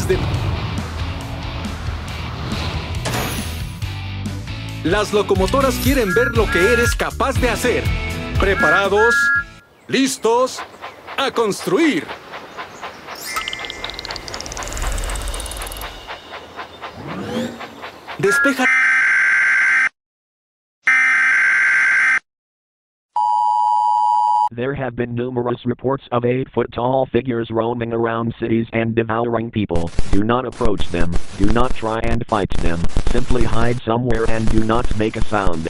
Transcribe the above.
miles de... Las locomotoras quieren ver lo que eres capaz de hacer. ¿Preparados? ¿Listos? ¡A construir! Despeja... There have been numerous reports of 8-foot-tall figures roaming around cities and devouring people. Do not approach them. Do not try and fight them. Simply hide somewhere and do not make a sound.